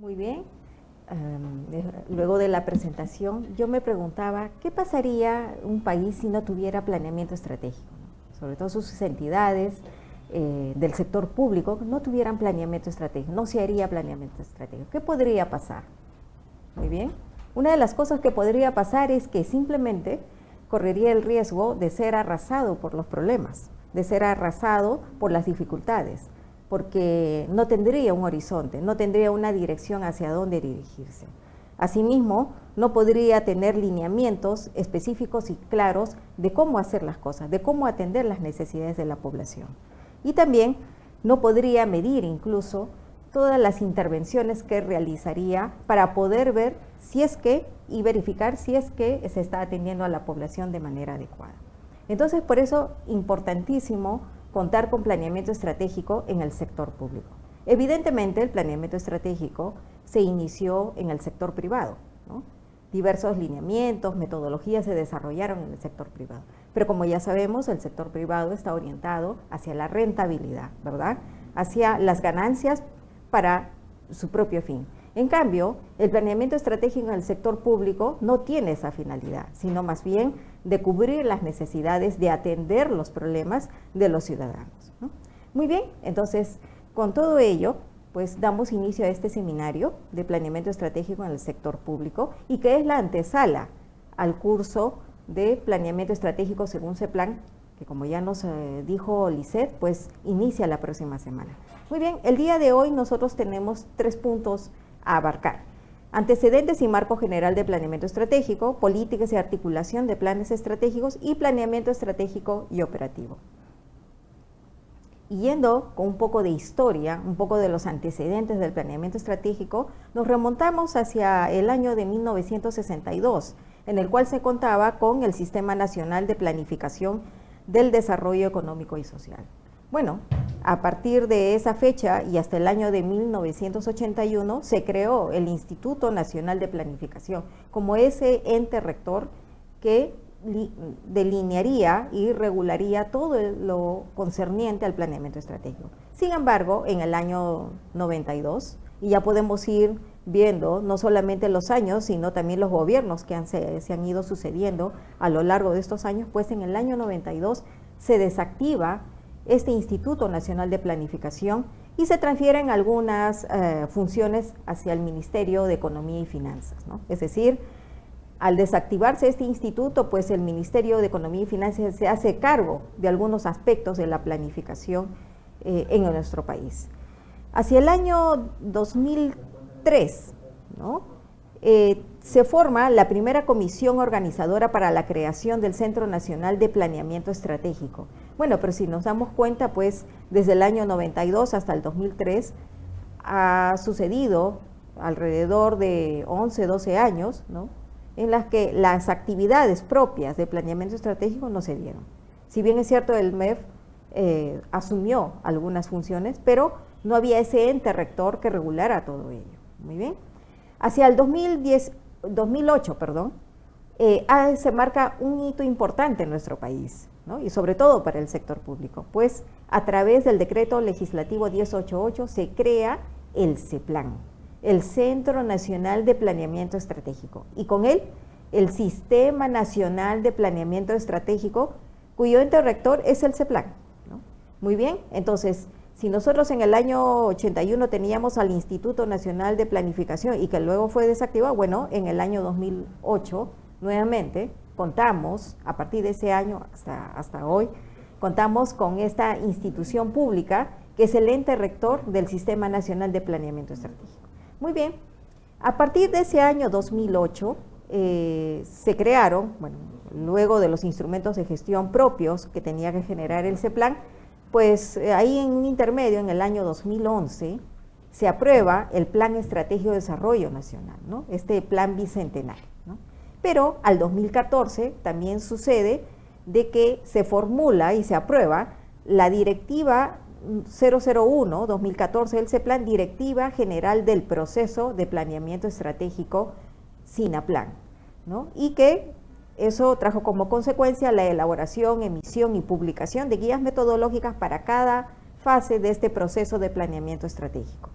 Muy bien. Luego de la presentación, yo me preguntaba, ¿qué pasaría un país si no tuviera planeamiento estratégico? Sobre todo sus entidades del sector público no tuvieran planeamiento estratégico, no se haría planeamiento estratégico. ¿Qué podría pasar? Muy bien. Una de las cosas que podría pasar es que simplemente correría el riesgo de ser arrasado por los problemas, de ser arrasado por las dificultades, porque no tendría un horizonte, no tendría una dirección hacia dónde dirigirse. Asimismo, no podría tener lineamientos específicos y claros de cómo hacer las cosas, de cómo atender las necesidades de la población. Y también no podría medir incluso todas las intervenciones que realizaría para poder ver si es que y verificar si es que se está atendiendo a la población de manera adecuada. Entonces, por eso, importantísimo contar con planeamiento estratégico en el sector público. Evidentemente, el planeamiento estratégico se inició en el sector privado, ¿no? Diversos lineamientos, metodologías se desarrollaron en el sector privado. Pero como ya sabemos, el sector privado está orientado hacia la rentabilidad, ¿verdad? Hacia las ganancias para su propio fin. En cambio, el planeamiento estratégico en el sector público no tiene esa finalidad, sino más bien de cubrir las necesidades, de atender los problemas de los ciudadanos, ¿no? Muy bien, entonces, con todo ello, pues damos inicio a este seminario de planeamiento estratégico en el sector público y que es la antesala al curso de planeamiento estratégico según CEPLAN, que como ya nos dijo Lisette, pues inicia la próxima semana. Muy bien, el día de hoy nosotros tenemos 3 puntos a abarcar: antecedentes y marco general de planeamiento estratégico, políticas y articulación de planes estratégicos y planeamiento estratégico y operativo. Y yendo con un poco de historia, un poco de los antecedentes del planeamiento estratégico, nos remontamos hacia el año de 1962, en el cual se contaba con el Sistema Nacional de Planificación del Desarrollo Económico y Social. Bueno, a partir de esa fecha y hasta el año de 1981 se creó el Instituto Nacional de Planificación como ese ente rector que delinearía y regularía todo lo concerniente al planeamiento estratégico. Sin embargo, en el año 92, y ya podemos ir viendo no solamente los años, sino también los gobiernos que se han ido sucediendo a lo largo de estos años, pues en el año 92 se desactiva este Instituto Nacional de Planificación y se transfieren algunas funciones hacia el Ministerio de Economía y Finanzas, ¿no? Es decir, al desactivarse este instituto, pues el Ministerio de Economía y Finanzas se hace cargo de algunos aspectos de la planificación en nuestro país. Hacia el año 2003, ¿no? Se forma la primera comisión organizadora para la creación del Centro Nacional de Planeamiento Estratégico. Bueno, pero si nos damos cuenta, pues desde el año 92 hasta el 2003 ha sucedido alrededor de 11, 12 años, ¿no?, en las que las actividades propias de planeamiento estratégico no se dieron. Si bien es cierto, el MEF asumió algunas funciones, pero no había ese ente rector que regulara todo ello. Muy bien. Hacia el 2008, se marca un hito importante en nuestro país, ¿no?, y sobre todo para el sector público, pues a través del decreto legislativo 1088 se crea el CEPLAN, el Centro Nacional de Planeamiento Estratégico, y con él el Sistema Nacional de Planeamiento Estratégico, cuyo ente rector es el CEPLAN, ¿no? Muy bien, entonces, si nosotros en el año 81 teníamos al Instituto Nacional de Planificación y que luego fue desactivado, bueno, en el año 2008 nuevamente contamos, a partir de ese año hasta hoy, contamos con esta institución pública que es el ente rector del Sistema Nacional de Planeamiento Estratégico. Muy bien, a partir de ese año 2008 se crearon, bueno, luego de los instrumentos de gestión propios que tenía que generar el CEPLAN, pues ahí en un intermedio, en el año 2011, se aprueba el Plan Estratégico de Desarrollo Nacional, ¿no?, este plan bicentenario, ¿no? Pero al 2014 también sucede de que se formula y se aprueba la Directiva 001-2014 del CEPLAN, Directiva General del Proceso de Planeamiento Estratégico SINAPLAN, ¿no?, y que eso trajo como consecuencia la elaboración, emisión y publicación de guías metodológicas para cada fase de este proceso de planeamiento estratégico.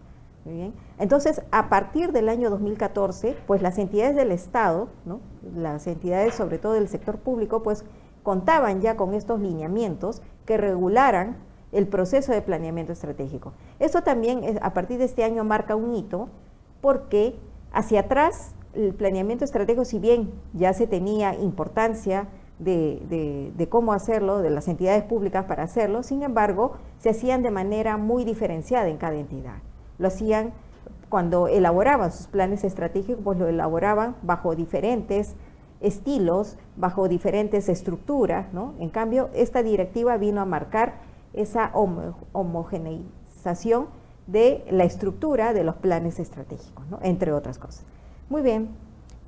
Muy bien. Entonces, a partir del año 2014, pues las entidades del Estado, ¿no? Las entidades sobre todo del sector público, pues contaban ya con estos lineamientos que regularan el proceso de planeamiento estratégico. Esto también, a partir de este año, marca un hito, porque hacia atrás el planeamiento estratégico, si bien ya se tenía importancia de cómo hacerlo, de las entidades públicas para hacerlo, sin embargo, se hacían de manera muy diferenciada en cada entidad. Lo hacían cuando elaboraban sus planes estratégicos, pues lo elaboraban bajo diferentes estilos, bajo diferentes estructuras, ¿no? En cambio, esta directiva vino a marcar esa homogeneización de la estructura de los planes estratégicos, ¿no? Entre otras cosas. Muy bien,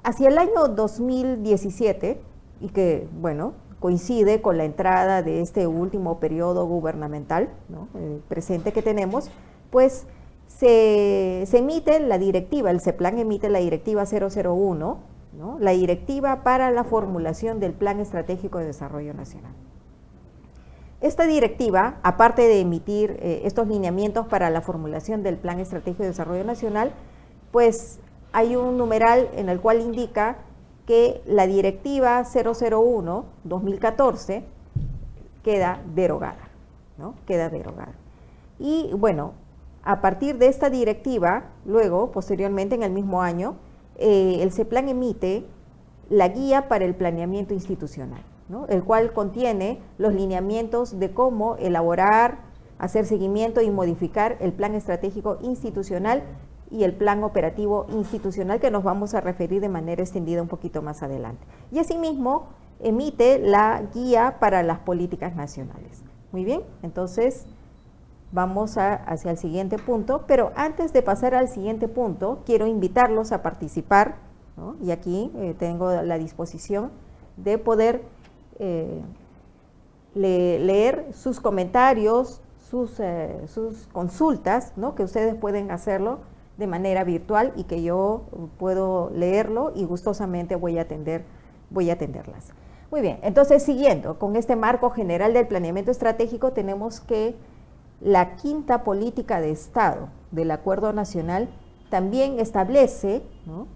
hacia el año 2017, y que, bueno, coincide con la entrada de este último periodo gubernamental, ¿no? Presente que tenemos, pues se emite la directiva, el CEPLAN emite la directiva 001, ¿no? La directiva para la formulación del Plan Estratégico de Desarrollo Nacional. Esta directiva, aparte de emitir estos lineamientos para la formulación del Plan Estratégico de Desarrollo Nacional, pues hay un numeral en el cual indica que la directiva 001-2014 queda derogada, ¿no? Queda derogada. Y bueno, a partir de esta directiva, luego, posteriormente en el mismo año, el CEPLAN emite la guía para el planeamiento institucional, ¿no? El cual contiene los lineamientos de cómo elaborar, hacer seguimiento y modificar el plan estratégico institucional y el plan operativo institucional, que nos vamos a referir de manera extendida un poquito más adelante. Y asimismo emite la guía para las políticas nacionales. Muy bien, entonces vamos hacia el siguiente punto, pero antes de pasar al siguiente punto, quiero invitarlos a participar, ¿no? Y aquí tengo la disposición de poder leer sus comentarios, sus consultas, ¿no? Que ustedes pueden hacerlo de manera virtual y que yo puedo leerlo y gustosamente voy a atenderlas. Muy bien, entonces siguiendo con este marco general del planeamiento estratégico, tenemos que la quinta política de Estado del Acuerdo Nacional también establece, ¿no?,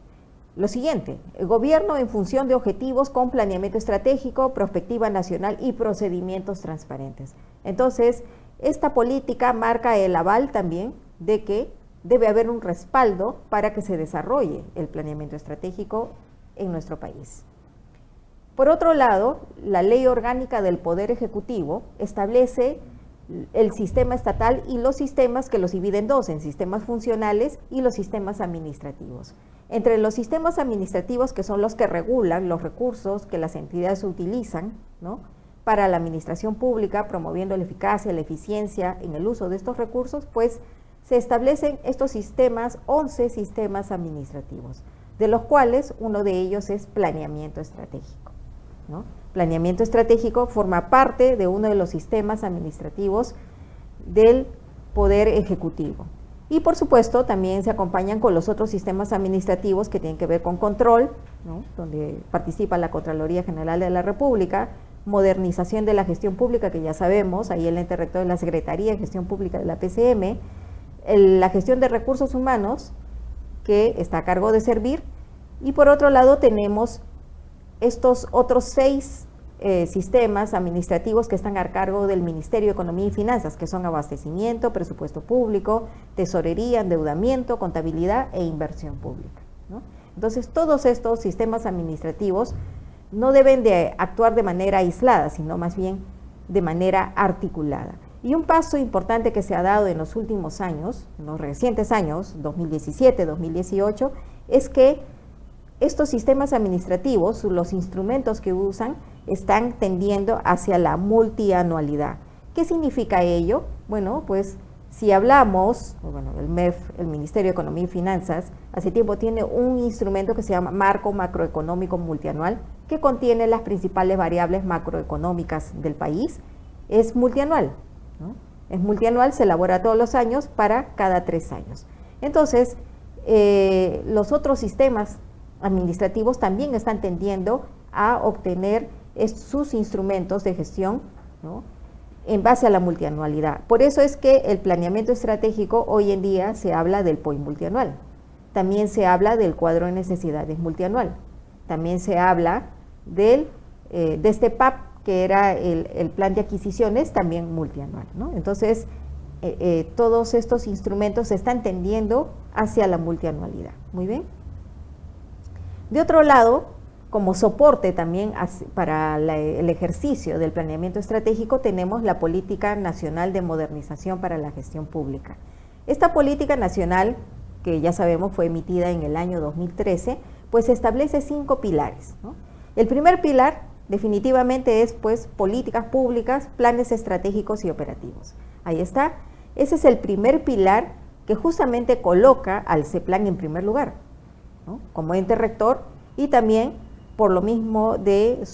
lo siguiente: el gobierno en función de objetivos con planeamiento estratégico, perspectiva nacional y procedimientos transparentes. Entonces, esta política marca el aval también de que debe haber un respaldo para que se desarrolle el planeamiento estratégico en nuestro país. Por otro lado, la Ley Orgánica del Poder Ejecutivo establece el sistema estatal y los sistemas, que los divide en dos, en sistemas funcionales y los sistemas administrativos. Entre los sistemas administrativos, que son los que regulan los recursos que las entidades utilizan, ¿no?, para la administración pública, promoviendo la eficacia, la eficiencia en el uso de estos recursos, pues se establecen estos sistemas, 11 sistemas administrativos, de los cuales uno de ellos es planeamiento estratégico, ¿no? Planeamiento estratégico forma parte de uno de los sistemas administrativos del Poder Ejecutivo. Y por supuesto también se acompañan con los otros sistemas administrativos que tienen que ver con control, ¿no?, donde participa la Contraloría General de la República, modernización de la gestión pública, que ya sabemos, ahí el ente rector de la Secretaría de Gestión Pública de la PCM, la gestión de recursos humanos, que está a cargo de Servir, y por otro lado tenemos estos otros 6 sistemas administrativos que están a cargo del Ministerio de Economía y Finanzas, que son abastecimiento, presupuesto público, tesorería, endeudamiento, contabilidad e inversión pública, ¿no? Entonces, todos estos sistemas administrativos no deben de actuar de manera aislada, sino más bien de manera articulada. Y un paso importante que se ha dado en los últimos años, en los recientes años, 2017, 2018, es que estos sistemas administrativos, los instrumentos que usan, están tendiendo hacia la multianualidad. ¿Qué significa ello? Bueno, pues si hablamos, bueno, el MEF, el Ministerio de Economía y Finanzas, hace tiempo tiene un instrumento que se llama Marco Macroeconómico Multianual, que contiene las principales variables macroeconómicas del país. Es multianual, ¿no? Es multianual, se elabora todos los años para cada 3 años. Entonces, los otros sistemas administrativos también están tendiendo a obtener sus instrumentos de gestión, ¿no?, en base a la multianualidad. Por eso es que el planeamiento estratégico hoy en día se habla del POI multianual. También se habla del cuadro de necesidades multianual. También se habla de este PAP, que era el plan de adquisiciones, también multianual, ¿no? Entonces, todos estos instrumentos se están tendiendo hacia la multianualidad. Muy bien. De otro lado, como soporte también para el ejercicio del planeamiento estratégico, tenemos la Política Nacional de Modernización para la Gestión Pública. Esta política nacional, que ya sabemos fue emitida en el año 2013, pues establece 5 pilares, ¿no? El primer pilar definitivamente es pues políticas públicas, planes estratégicos y operativos. Ahí está. Ese es el primer pilar que justamente coloca al CEPLAN en primer lugar, ¿no? Como ente rector, y también por lo mismo de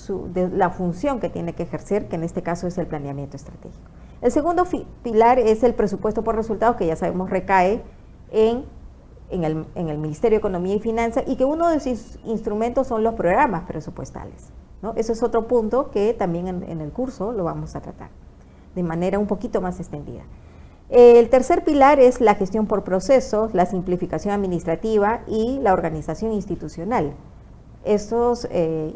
la función que tiene que ejercer, que en este caso es el planeamiento estratégico. El segundo pilar es el presupuesto por resultados, que ya sabemos recae en el Ministerio de Economía y Finanzas, y que uno de sus instrumentos son los programas presupuestales, ¿no? Eso es otro punto que también en el curso lo vamos a tratar de manera un poquito más extendida. El tercer pilar es la gestión por procesos, la simplificación administrativa y la organización institucional. Estos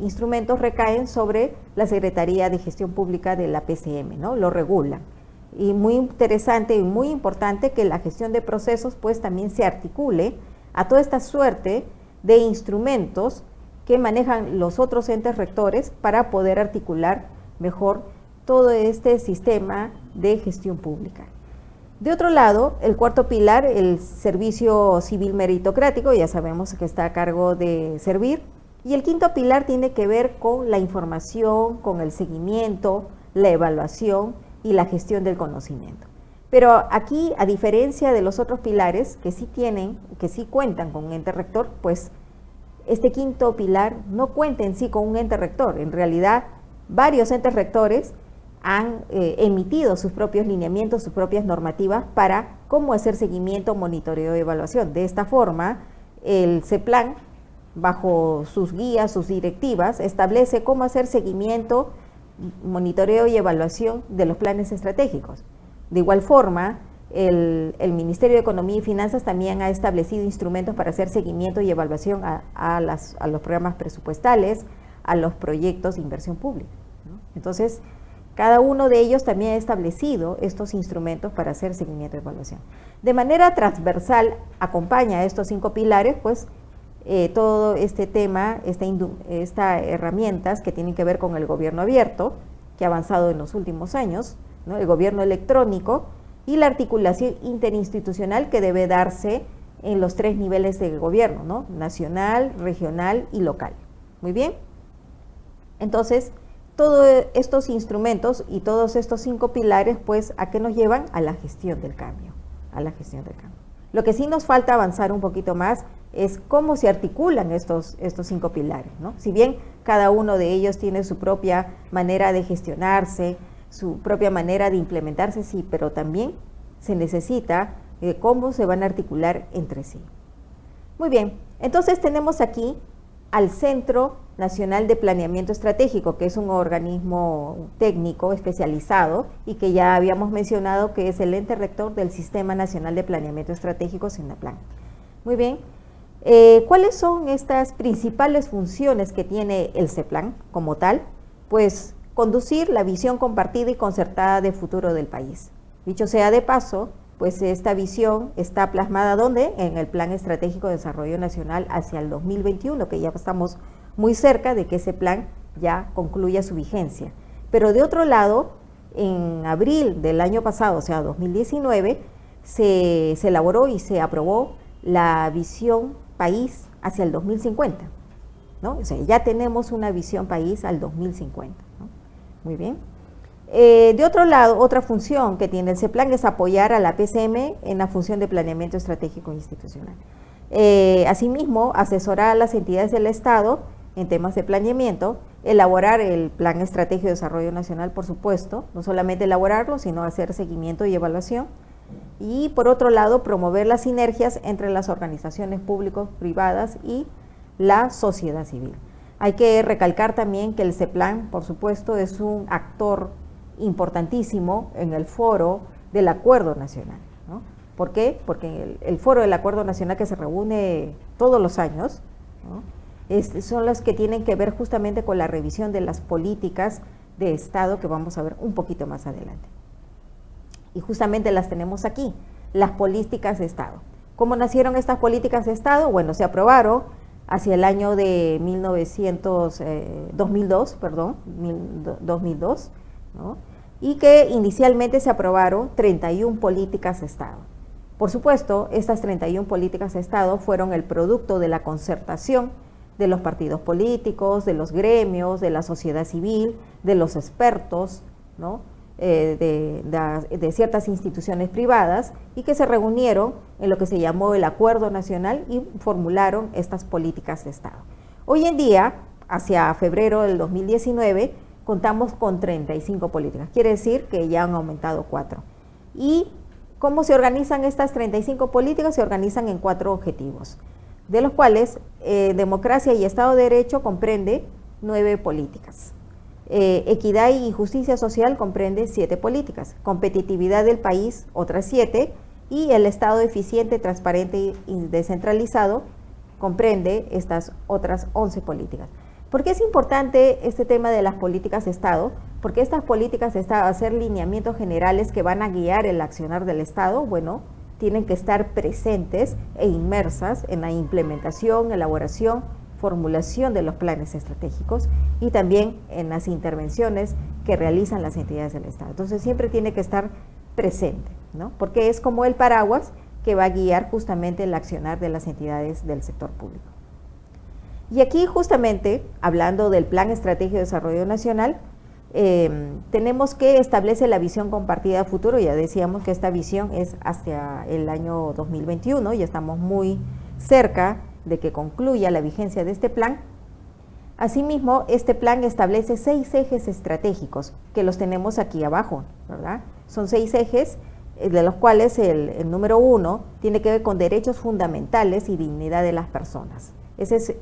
instrumentos recaen sobre la Secretaría de Gestión Pública de la PCM, ¿no? Lo regulan. Y muy interesante y muy importante que la gestión de procesos pues también se articule a toda esta suerte de instrumentos que manejan los otros entes rectores para poder articular mejor todo este sistema de gestión pública. De otro lado, el cuarto pilar, el servicio civil meritocrático, ya sabemos que está a cargo de servir. Y el quinto pilar tiene que ver con la información, con el seguimiento, la evaluación y la gestión del conocimiento. Pero aquí, a diferencia de los otros pilares que sí cuentan con un ente rector, pues este quinto pilar no cuenta en sí con un ente rector. En realidad, varios entes rectores han emitido sus propios lineamientos, sus propias normativas para cómo hacer seguimiento, monitoreo y evaluación. De esta forma, el CEPLAN, bajo sus guías, sus directivas, establece cómo hacer seguimiento, monitoreo y evaluación de los planes estratégicos. De igual forma, el Ministerio de Economía y Finanzas también ha establecido instrumentos para hacer seguimiento y evaluación a los programas presupuestales, a los proyectos de inversión pública, ¿no? Entonces, cada uno de ellos también ha establecido estos instrumentos para hacer seguimiento y evaluación. De manera transversal, acompaña a estos 5 pilares, pues, todo este tema, estas herramientas que tienen que ver con el gobierno abierto, que ha avanzado en los últimos años, ¿no? El gobierno electrónico y la articulación interinstitucional que debe darse en los 3 niveles de gobierno, ¿no? Nacional, regional y local. Muy bien. Entonces, todos estos instrumentos y todos estos 5 pilares, pues, ¿a qué nos llevan? A la gestión del cambio, a la gestión del cambio. Lo que sí nos falta avanzar un poquito más es cómo se articulan estos 5 pilares, ¿no? Si bien cada uno de ellos tiene su propia manera de gestionarse, su propia manera de implementarse, sí, pero también se necesita cómo se van a articular entre sí. Muy bien, entonces tenemos aquí al Centro Nacional de Planeamiento Estratégico, que es un organismo técnico especializado y que ya habíamos mencionado que es el ente rector del Sistema Nacional de Planeamiento Estratégico, SINAPLAN. Muy bien, ¿cuáles son estas principales funciones que tiene el CEPLAN como tal? Pues conducir la visión compartida y concertada de futuro del país. Dicho sea de paso, pues esta visión está plasmada ¿dónde? En el Plan Estratégico de Desarrollo Nacional hacia el 2021, que ya estamos muy cerca de que ese plan ya concluya su vigencia. Pero de otro lado, en abril del año pasado, o sea, 2019, se elaboró y se aprobó la visión país hacia el 2050, ¿no? O sea, ya tenemos una visión país al 2050, ¿no? Muy bien. De otro lado, otra función que tiene el CEPLAN es apoyar a la PCM en la función de planeamiento estratégico institucional. Asimismo, asesorar a las entidades del Estado en temas de planeamiento, elaborar el Plan Estratégico de Desarrollo Nacional, por supuesto, no solamente elaborarlo, sino hacer seguimiento y evaluación. Y por otro lado, promover las sinergias entre las organizaciones públicas, privadas y la sociedad civil. Hay que recalcar también que el CEPLAN, por supuesto, es un actor importantísimo en el foro del Acuerdo Nacional, ¿no? ¿Por qué? Porque el foro del Acuerdo Nacional, que se reúne todos los años, ¿no?, son los que tienen que ver justamente con la revisión de las políticas de Estado, que vamos a ver un poquito más adelante. Y justamente las tenemos aquí, las políticas de Estado. ¿Cómo nacieron estas políticas de Estado? Bueno, se aprobaron hacia el año de 2002, ¿no?, y que inicialmente se aprobaron 31 políticas de Estado. Por supuesto, estas 31 políticas de Estado fueron el producto de la concertación de los partidos políticos, de los gremios, de la sociedad civil, de los expertos, ¿no?, de ciertas instituciones privadas, y que se reunieron en lo que se llamó el Acuerdo Nacional y formularon estas políticas de Estado. Hoy en día, hacia febrero del 2019, contamos con 35 políticas, quiere decir que ya han aumentado 4. ¿Y cómo se organizan estas 35 políticas? Se organizan en 4 objetivos, de los cuales democracia y Estado de Derecho comprende 9 políticas. Equidad y justicia social comprende 7 políticas, competitividad del país otras 7, y el Estado eficiente, transparente y descentralizado comprende estas otras 11 políticas. ¿Por qué es importante este tema de las políticas de Estado? Porque estas políticas de Estado, hacer lineamientos generales que van a guiar el accionar del Estado, bueno, tienen que estar presentes e inmersas en la implementación, elaboración, formulación de los planes estratégicos y también en las intervenciones que realizan las entidades del Estado. Entonces siempre tiene que estar presente, ¿no?, porque es como el paraguas que va a guiar justamente el accionar de las entidades del sector público. Y aquí justamente, hablando del Plan Estratégico de Desarrollo Nacional, tenemos que establecer la visión compartida a futuro. Ya decíamos que esta visión es hacia el año 2021, ya estamos muy cerca de que concluya la vigencia de este plan. Asimismo, este plan establece 6 ejes estratégicos, que los tenemos aquí abajo, ¿verdad? Son 6 ejes, de los cuales el número 1 tiene que ver con derechos fundamentales y dignidad de las personas. Ese es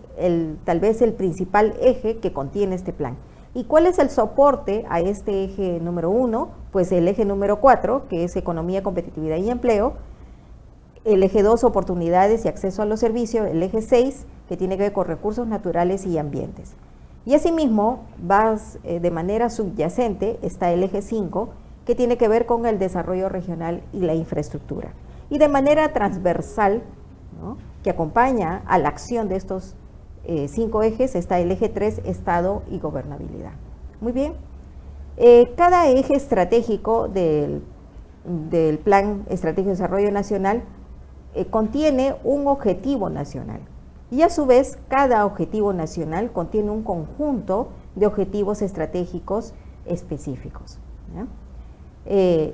tal vez el principal eje que contiene este plan. ¿Y cuál es el soporte a este eje número 1? Pues el eje número 4, que es economía, competitividad y empleo. El eje 2, oportunidades y acceso a los servicios. El eje 6, que tiene que ver con recursos naturales y ambientes. Y asimismo, de manera subyacente, está el eje 5, que tiene que ver con el desarrollo regional y la infraestructura. Y de manera transversal, ¿no?, que acompaña a la acción de estos 5 ejes, está el eje 3, Estado y gobernabilidad. Muy bien. Cada eje estratégico del Plan Estratégico de Desarrollo Nacional contiene un objetivo nacional. Y a su vez, cada objetivo nacional contiene un conjunto de objetivos estratégicos específicos, ¿ya?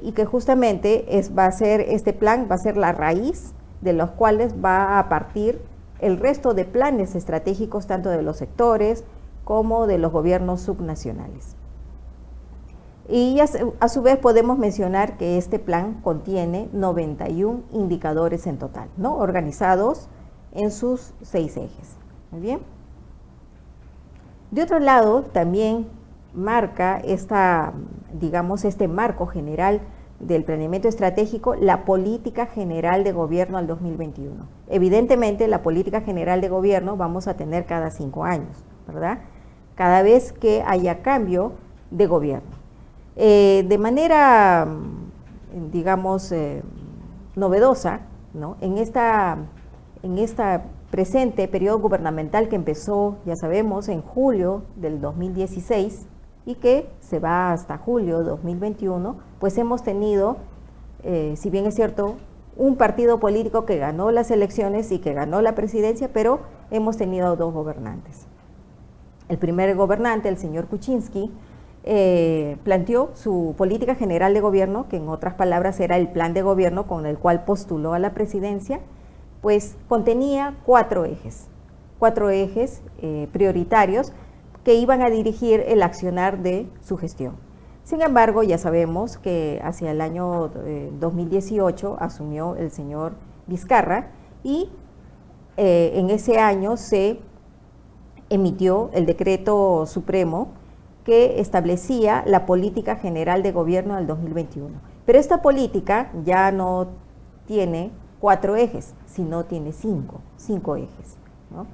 Y que justamente este plan va a ser la raíz de los cuales va a partir el resto de planes estratégicos, tanto de los sectores como de los gobiernos subnacionales. Y a su vez podemos mencionar que este plan contiene 91 indicadores en total, ¿no?, organizados en sus 6 ejes. Muy bien. De otro lado, también marca este marco general del planeamiento estratégico, la política general de gobierno al 2021. Evidentemente, la política general de gobierno vamos a tener cada 5 años, ¿verdad? Cada vez que haya cambio de gobierno. De manera, digamos, novedosa, ¿no?, en esta presente periodo gubernamental que empezó, ya sabemos, en julio del 2016, y que se va hasta julio de 2021, pues hemos tenido, si bien es cierto, un partido político que ganó las elecciones y que ganó la presidencia, pero hemos tenido 2 gobernantes. El primer gobernante, el señor Kuczynski, planteó su política general de gobierno, que en otras palabras era el plan de gobierno con el cual postuló a la presidencia, pues contenía 4 ejes prioritarios que iban a dirigir el accionar de su gestión. Sin embargo, ya sabemos que hacia el año 2018 asumió el señor Vizcarra y en ese año se emitió el decreto supremo que establecía la política general de gobierno del 2021. Pero esta política ya no tiene 4 ejes, sino tiene 5 ejes, ¿no?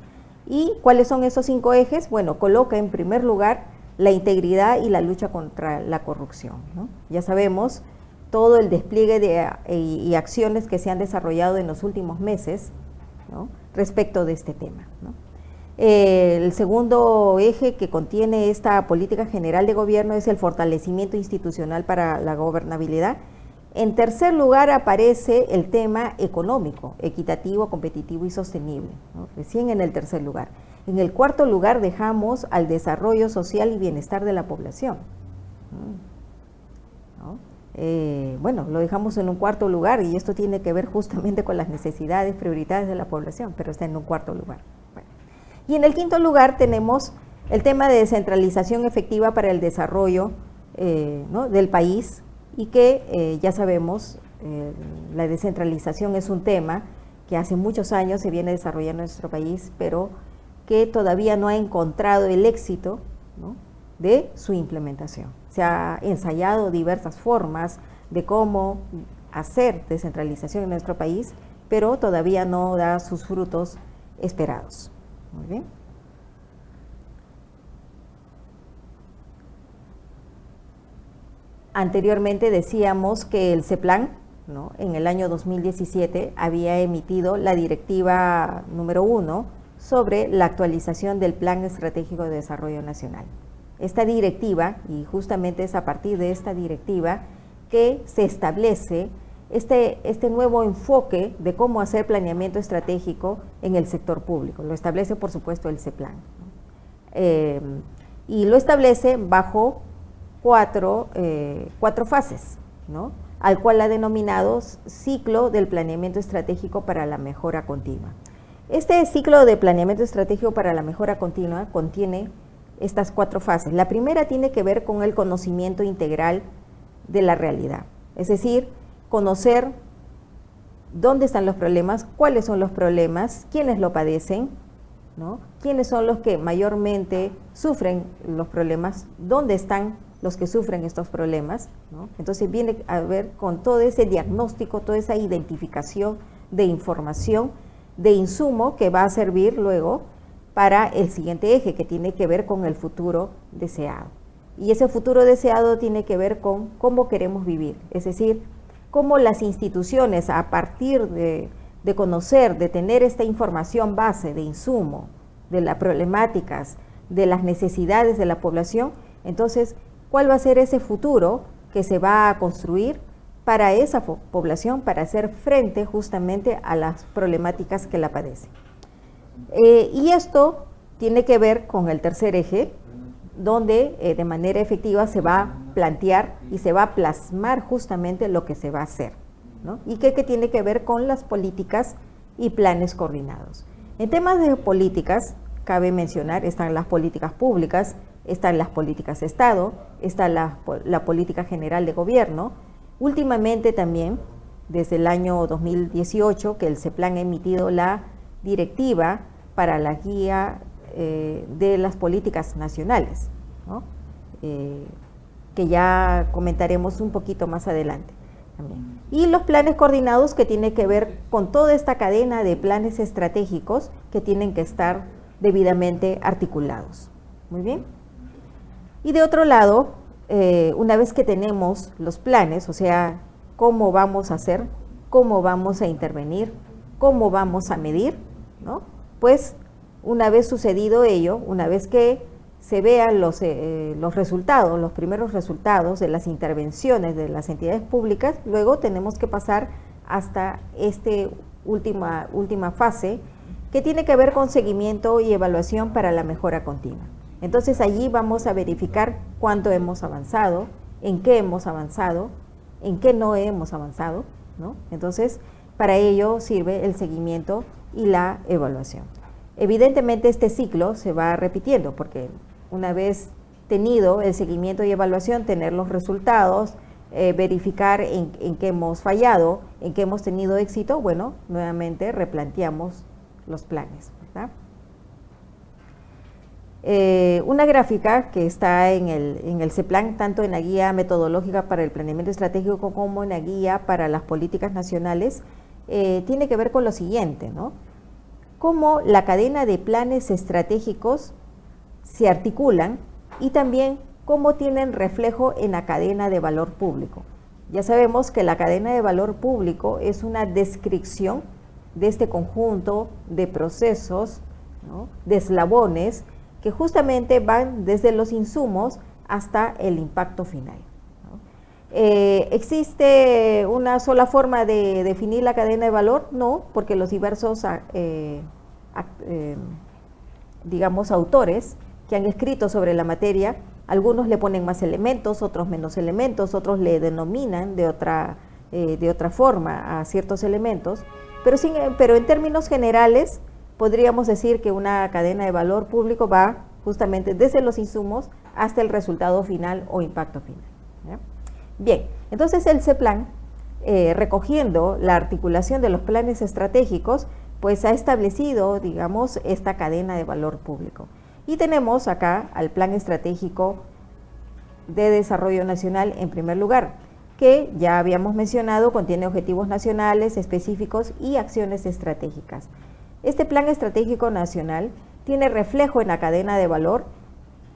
¿Y cuáles son esos 5 ejes? Bueno, coloca en primer lugar la integridad y la lucha contra la corrupción, ¿no? Ya sabemos todo el despliegue y acciones que se han desarrollado en los últimos meses, ¿no?, respecto de este tema, ¿no? El segundo eje que contiene esta política general de gobierno es el fortalecimiento institucional para la gobernabilidad. En tercer lugar aparece el tema económico, equitativo, competitivo y sostenible, ¿no?, recién en el tercer lugar. En el cuarto lugar dejamos al desarrollo social y bienestar de la población, ¿no? Bueno, lo dejamos en un cuarto lugar y esto tiene que ver justamente con las necesidades prioritarias de la población, pero está en un cuarto lugar. Bueno. Y en el quinto lugar tenemos el tema de descentralización efectiva para el desarrollo, ¿no?, del país, y que ya sabemos, la descentralización es un tema que hace muchos años se viene desarrollando en nuestro país, pero que todavía no ha encontrado el éxito, ¿no?, de su implementación. Se ha ensayado diversas formas de cómo hacer descentralización en nuestro país, pero todavía no da sus frutos esperados. Muy bien. Anteriormente decíamos que el CEPLAN, ¿no?, en el año 2017 había emitido la directiva número 1 sobre la actualización del Plan Estratégico de Desarrollo Nacional. Esta directiva, y justamente es a partir de esta directiva que se establece este nuevo enfoque de cómo hacer planeamiento estratégico en el sector público. Lo establece, por supuesto, el CEPLAN, ¿no? Y lo establece bajo cuatro fases, ¿no?, al cual ha denominado ciclo del planeamiento estratégico para la mejora continua. Este ciclo de planeamiento estratégico para la mejora continua contiene estas 4 fases. La primera tiene que ver con el conocimiento integral de la realidad, es decir, conocer dónde están los problemas, cuáles son los problemas, quiénes lo padecen, ¿no?, quiénes son los que mayormente sufren los problemas, dónde están los que sufren estos problemas, ¿no? Entonces viene a ver con todo ese diagnóstico, toda esa identificación de información, de insumo que va a servir luego para el siguiente eje, que tiene que ver con el futuro deseado. Y ese futuro deseado tiene que ver con cómo queremos vivir, es decir, cómo las instituciones, a partir de conocer, de tener esta información base de insumo, de las problemáticas, de las necesidades de la población, entonces, ¿cuál va a ser ese futuro que se va a construir para esa población, para hacer frente justamente a las problemáticas que la padecen? Y esto tiene que ver con el tercer eje, donde de manera efectiva se va a plantear y se va a plasmar justamente lo que se va a hacer, ¿no? Y que tiene que ver con las políticas y planes coordinados. En temas de políticas, cabe mencionar, están las políticas públicas, están las políticas de Estado, está la política general de gobierno. Últimamente también, desde el año 2018, que el CEPLAN ha emitido la directiva para la guía de las políticas nacionales, ¿no?, que ya comentaremos un poquito más adelante también. Y los planes coordinados, que tienen que ver con toda esta cadena de planes estratégicos que tienen que estar debidamente articulados. Muy bien. Y de otro lado, una vez que tenemos los planes, o sea, cómo vamos a hacer, cómo vamos a intervenir, cómo vamos a medir, ¿no?, pues una vez sucedido ello, una vez que se vean los resultados, los primeros resultados de las intervenciones de las entidades públicas, luego tenemos que pasar hasta esta última fase, que tiene que ver con seguimiento y evaluación para la mejora continua. Entonces allí vamos a verificar cuánto hemos avanzado, en qué hemos avanzado, en qué no hemos avanzado, ¿no? Entonces, para ello sirve el seguimiento y la evaluación. Evidentemente este ciclo se va repitiendo, porque una vez tenido el seguimiento y evaluación, tener los resultados, verificar en qué hemos fallado, en qué hemos tenido éxito, bueno, nuevamente replanteamos los planes, ¿verdad? Una gráfica que está en el CEPLAN, tanto en la guía metodológica para el planeamiento estratégico como en la guía para las políticas nacionales, tiene que ver con lo siguiente, ¿no? Cómo la cadena de planes estratégicos se articulan y también cómo tienen reflejo en la cadena de valor público. Ya sabemos que la cadena de valor público es una descripción de este conjunto de procesos, ¿no?, de eslabones que justamente van desde los insumos hasta el impacto final, ¿no? ¿Existe una sola forma de definir la cadena de valor? No, porque los diversos digamos, autores que han escrito sobre la materia, algunos le ponen más elementos, otros menos elementos, otros le denominan de otra forma a ciertos elementos, pero en términos generales podríamos decir que una cadena de valor público va justamente desde los insumos hasta el resultado final o impacto final, ¿ya? Bien, entonces el CEPLAN, recogiendo la articulación de los planes estratégicos, pues ha establecido, digamos, esta cadena de valor público. Y tenemos acá al Plan Estratégico de Desarrollo Nacional en primer lugar, que ya habíamos mencionado, contiene objetivos nacionales específicos y acciones estratégicas. Este Plan Estratégico Nacional tiene reflejo en la cadena de valor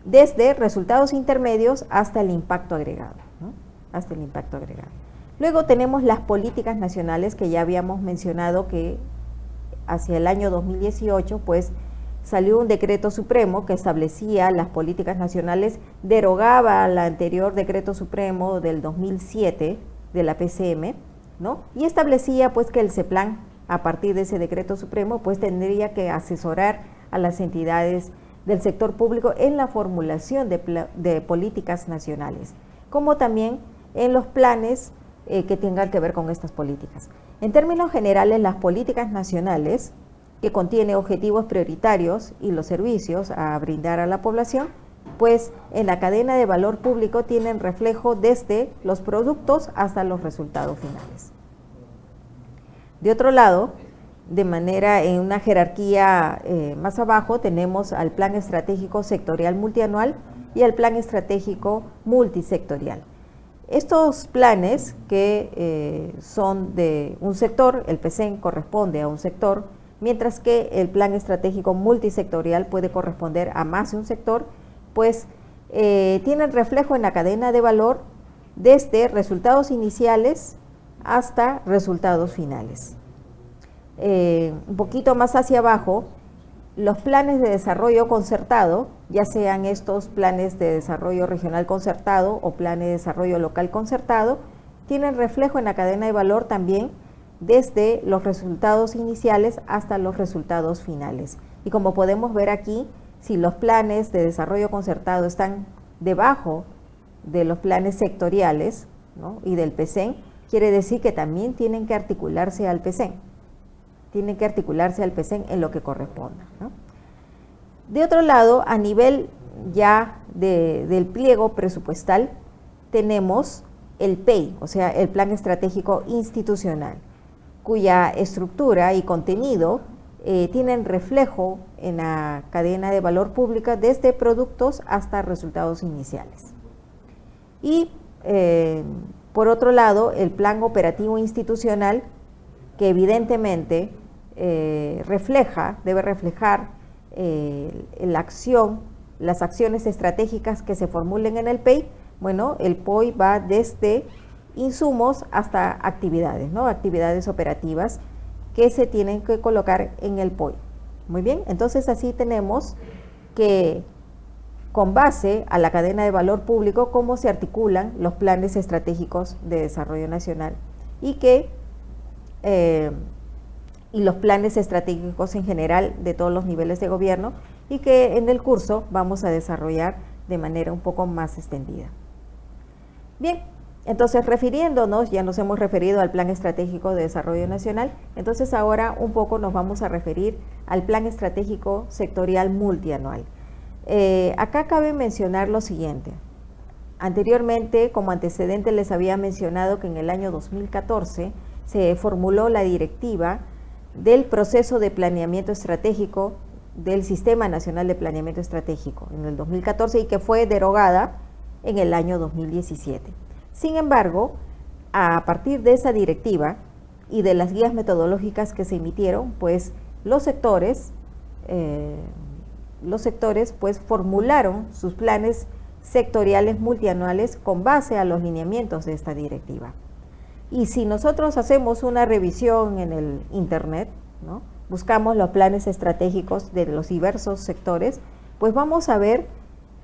desde resultados intermedios hasta el impacto agregado, ¿no? Hasta el impacto agregado. Luego tenemos las políticas nacionales que ya habíamos mencionado que hacia el año 2018 pues salió un decreto supremo que establecía las políticas nacionales, derogaba al anterior decreto supremo del 2007 de la PCM, ¿no? Y establecía pues que el CEPLAN, a partir de ese decreto supremo, pues tendría que asesorar a las entidades del sector público en la formulación de políticas nacionales, como también en los planes que tengan que ver con estas políticas. En términos generales, las políticas nacionales, que contiene objetivos prioritarios y los servicios a brindar a la población, pues en la cadena de valor público tienen reflejo desde los productos hasta los resultados finales. De otro lado, de manera en una jerarquía más abajo, tenemos al Plan Estratégico Sectorial Multianual y al Plan Estratégico Multisectorial. Estos planes que son de un sector, el PECEN corresponde a un sector, mientras que el Plan Estratégico Multisectorial puede corresponder a más de un sector, pues tienen reflejo en la cadena de valor desde resultados iniciales hasta resultados finales. Un poquito más hacia abajo, los planes de desarrollo concertado, ya sean estos planes de desarrollo regional concertado o planes de desarrollo local concertado, tienen reflejo en la cadena de valor también desde los resultados iniciales hasta los resultados finales. Y como podemos ver aquí, si los planes de desarrollo concertado están debajo de los planes sectoriales, ¿no?, y del PECEN, quiere decir que también tienen que articularse al PECEN. Tienen que articularse al PECEN en lo que corresponda, ¿no? De otro lado, a nivel ya del pliego presupuestal, tenemos el PEI, o sea, el Plan Estratégico Institucional, cuya estructura y contenido tienen reflejo en la cadena de valor pública desde productos hasta resultados iniciales. Y por otro lado, el Plan Operativo Institucional, que evidentemente debe reflejar las acciones estratégicas que se formulen en el PEI. Bueno, el POI va desde insumos hasta actividades, ¿no?, actividades operativas que se tienen que colocar en el POI. Muy bien, entonces así tenemos que con base a la cadena de valor público cómo se articulan los planes estratégicos de desarrollo nacional y los planes estratégicos en general de todos los niveles de gobierno, y que en el curso vamos a desarrollar de manera un poco más extendida. Bien, entonces refiriéndonos, ya nos hemos referido al Plan Estratégico de Desarrollo Nacional, entonces ahora un poco nos vamos a referir al Plan Estratégico Sectorial Multianual. Acá cabe mencionar lo siguiente. Anteriormente, como antecedente, les había mencionado que en el año 2014 se formuló la directiva del proceso de planeamiento estratégico del Sistema Nacional de Planeamiento Estratégico en el 2014 y que fue derogada en el año 2017. Sin embargo, a partir de esa directiva y de las guías metodológicas que se emitieron, pues los sectores pues formularon sus planes sectoriales multianuales con base a los lineamientos de esta directiva. Y si nosotros hacemos una revisión en el internet, ¿no?, buscamos los planes estratégicos de los diversos sectores, pues vamos a ver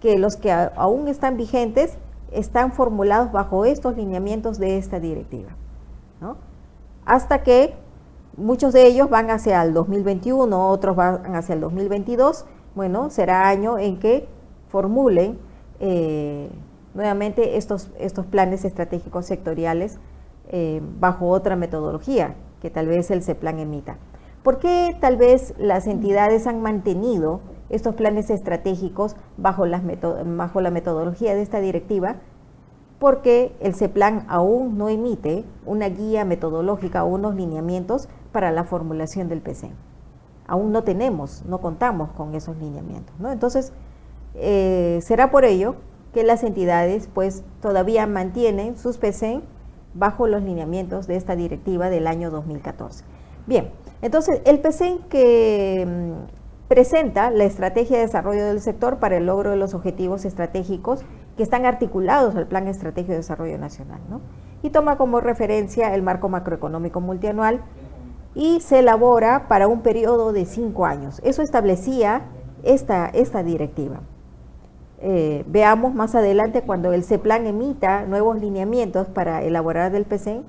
que los que aún están vigentes están formulados bajo estos lineamientos de esta directiva, ¿no?, hasta que muchos de ellos van hacia el 2021, otros van hacia el 2022. Bueno, será año en que formulen nuevamente estos planes estratégicos sectoriales bajo otra metodología que tal vez el CEPLAN emita. ¿Por qué tal vez las entidades han mantenido estos planes estratégicos bajo la metodología de esta directiva? Porque el CEPLAN aún no emite una guía metodológica o unos lineamientos para la formulación del PCEN. Aún no contamos con esos lineamientos, ¿no? Entonces, será por ello que las entidades pues todavía mantienen sus PCEN bajo los lineamientos de esta directiva del año 2014. Bien, entonces el PCEN que presenta la estrategia de desarrollo del sector para el logro de los objetivos estratégicos que están articulados al Plan Estratégico de Desarrollo Nacional, ¿no?, y toma como referencia el marco macroeconómico multianual y se elabora para un periodo de 5 años. Eso establecía esta directiva. Veamos más adelante cuando el CEPLAN emita nuevos lineamientos para elaborar del PCEN,